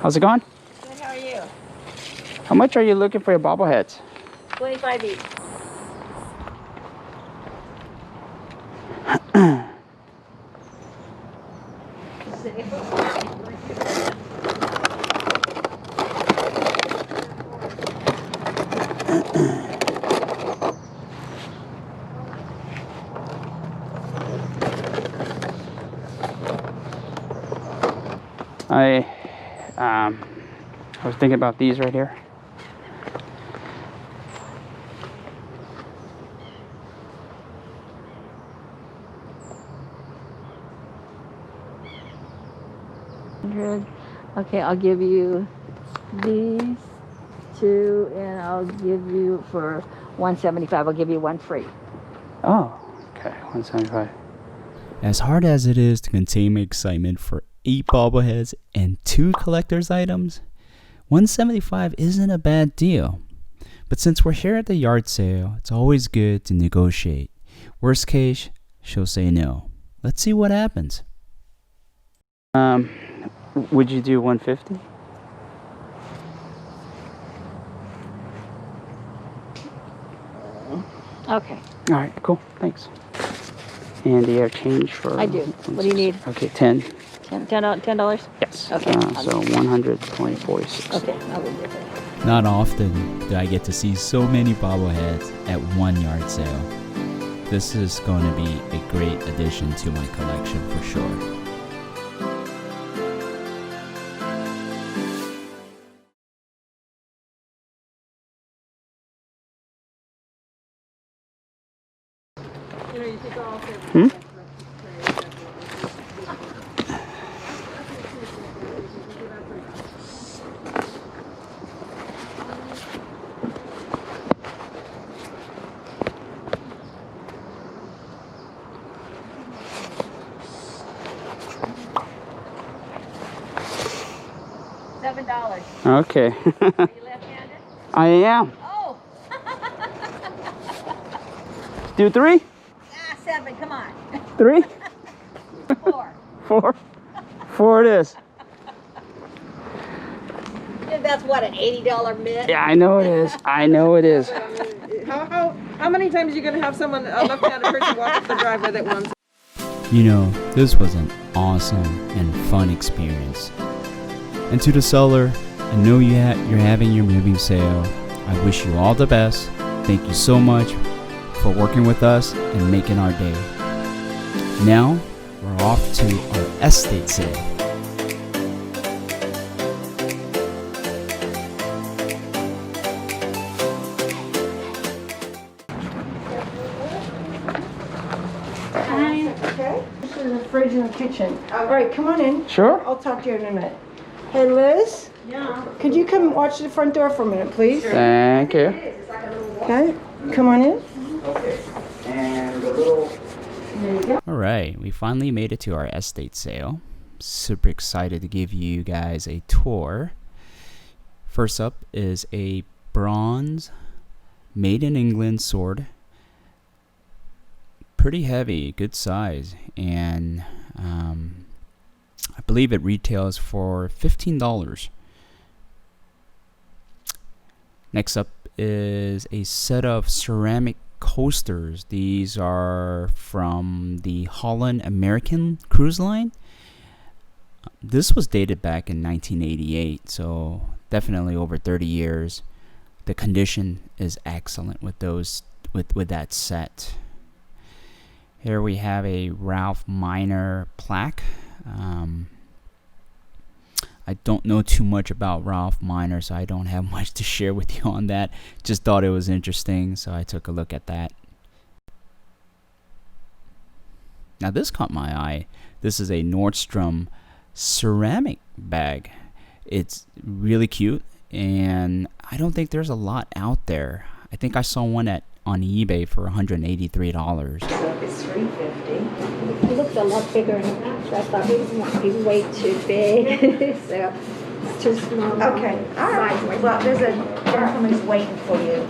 How's it going? Good, how are you? How much are you looking for your bobbleheads? 25 each. I was thinking about these right here. Okay, I'll give you these two, and I'll give you for $175. I'll give you one free. Oh, okay, 175. As hard as it is to contain my excitement for 8 bobbleheads and 2 collector's items, $175 isn't a bad deal. But since we're here at the yard sale, it's always good to negotiate. Worst case, she'll say no. Let's see what happens. Would you do 150? Okay. All right, cool, thanks. And the air change for... I do. What do you need? Okay, 10. $10? Yes. Okay. So 124.60. Okay, I'll leave it there. Not often do I get to see so many bobbleheads at one yard sale. This is going to be a great addition to my collection for sure. $7. Okay. Are you left-handed? I am. Oh! Do 3? 7, come on. 3? 4. 4? 4 it is. That's what, an $80 mitt? Yeah, I know it is. I know it is. How many times are you going to have someone, a left-handed person, walk up the driveway that wants? You know, this was an awesome and fun experience. And to the seller, I know you're having your moving sale. I wish you all the best. Thank you so much for working with us and making our day. Now, we're off to our estate sale. Okay. This is the fridge in the kitchen. All right, come on in. Sure. I'll talk to you in a minute. Hey, Liz? Yeah? Could you come watch the front door for a minute, please? Thank you. Okay, come on in. Okay. And the little... There you go. Alright, we finally made it to our estate sale. Super excited to give you guys a tour. First up is a bronze made in England sword. Pretty heavy, good size, and I believe it retails for $15. Next up is a set of ceramic coasters. These are from the Holland American Cruise Line. This was dated back in 1988, so definitely over 30 years. The condition is excellent with those with that set. Here we have a Ralph Miner plaque. I don't know too much about Ralph Miner, so I don't have much to share with you on that. Just thought it was interesting, so I took a look at that. Now this caught my eye. This is a Nordstrom ceramic bag. It's really cute, and I don't think there's a lot out there. I think I saw one on eBay for $183. It's $350. It looks a lot bigger in the picture. I thought it might be way too big. So it's too small. Okay, all right. Well, there's a gentleman who's waiting for you.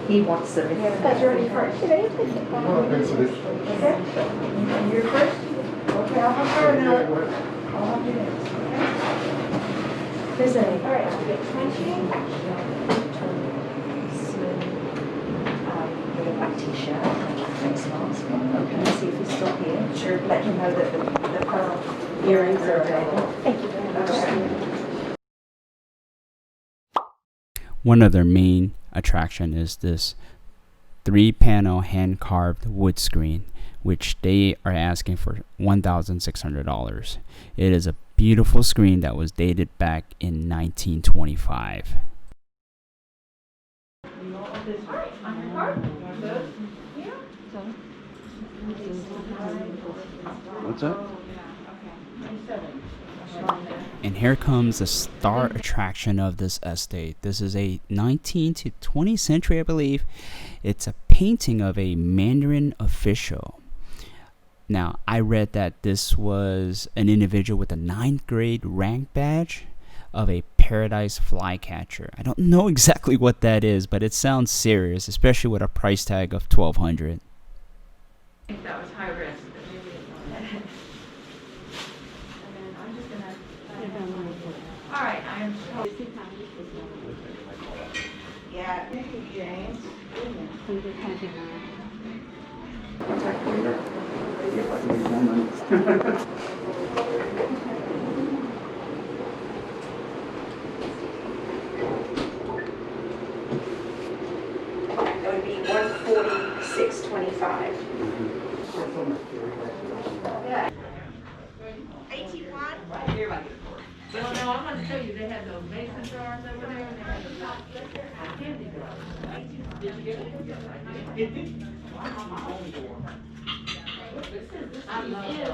He wants some. Got you ready for it today? Okay. You're first? Okay, I'll have her now. I'll have you next. There's a with a black t-shirt and a face mask. Okay. See if he's still here. Sure. Let him know that the pearl earrings are available. Thank you very much. One of their main attraction is this 3-panel hand-carved wood screen, which they are asking for $1,600. It is a beautiful screen that was dated back in 1925. What's up? And here comes the star attraction of this estate. This is a 19th to 20th century, I believe. It's a painting of a Mandarin official. Now, I read that this was an individual with a 9th grade rank badge of a paradise flycatcher. I don't know exactly what that is, but it sounds serious, especially with a price tag of $1,200. I think that was high risk. All right, I am. Yeah. Thank you, James. It would be 146.25. Yeah. 81. Well, no, I'm gonna show you, they had those mason jars over there, and they had the candy jars. Did you get it? I love it.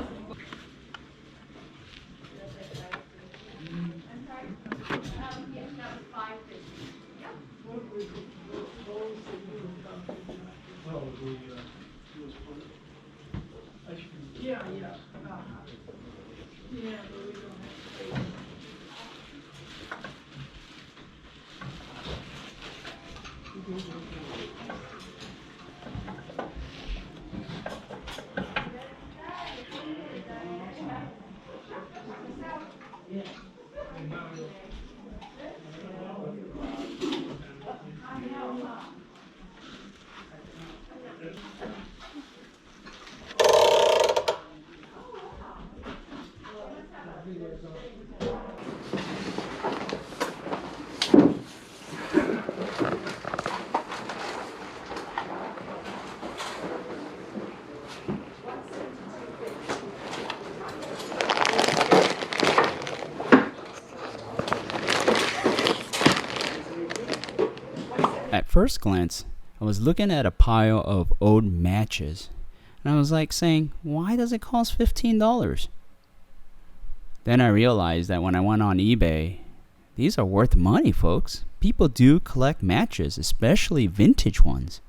At first glance, I was looking at a pile of old matches, and I was like saying, why does it cost $15? Then I realized that when I went on eBay, these are worth money, folks. People do collect matches, especially vintage ones.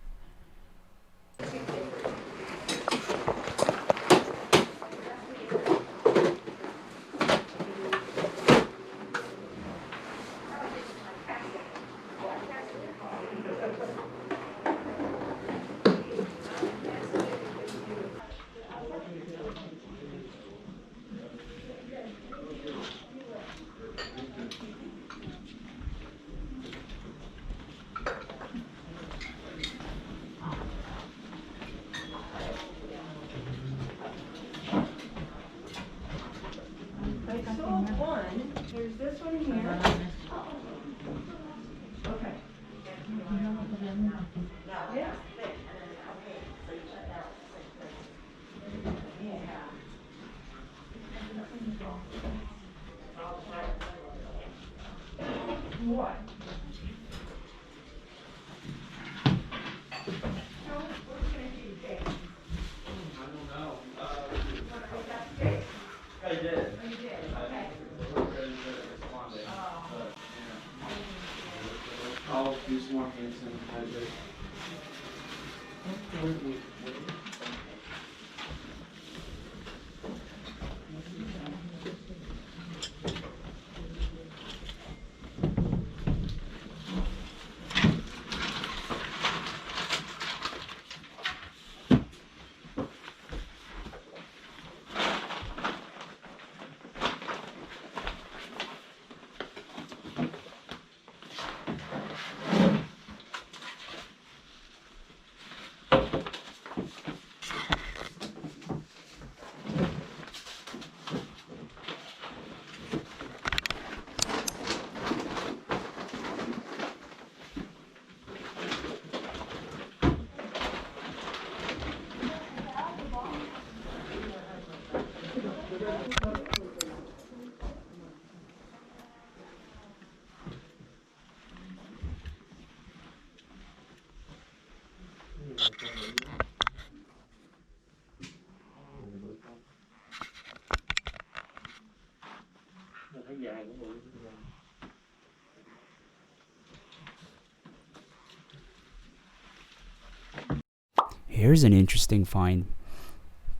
There's this one here. Okay. Yeah. What? I did. I'll do some more hand sanitizer. Here's an interesting find.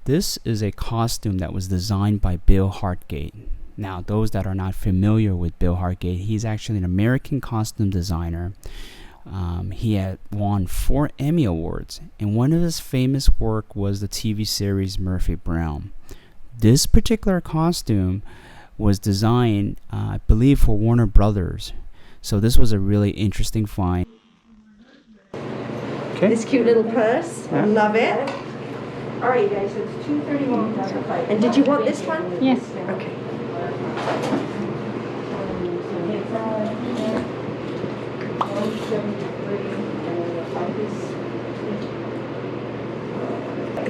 This is a costume that was designed by Bill Hartgate. Now, those that are not familiar with Bill Hartgate, he's actually an American costume designer. He had won 4 Emmy Awards, and one of his famous work was the TV series Murphy Brown. This particular costume was designed, I believe, for Warner Brothers. So this was a really interesting find. Okay. This cute little purse. Yeah. Love it. All right, guys, so it's 2:31. And did you want this one? Yes. Okay.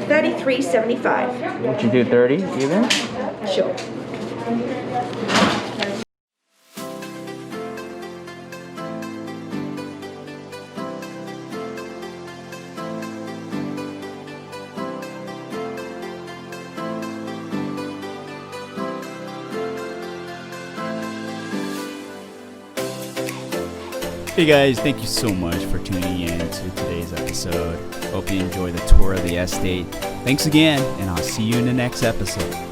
$33.75. Would you do 30 even? Sure. Hey guys, thank you so much for tuning in to today's episode. Hope you enjoy the tour of the estate. Thanks again, and I'll see you in the next episode.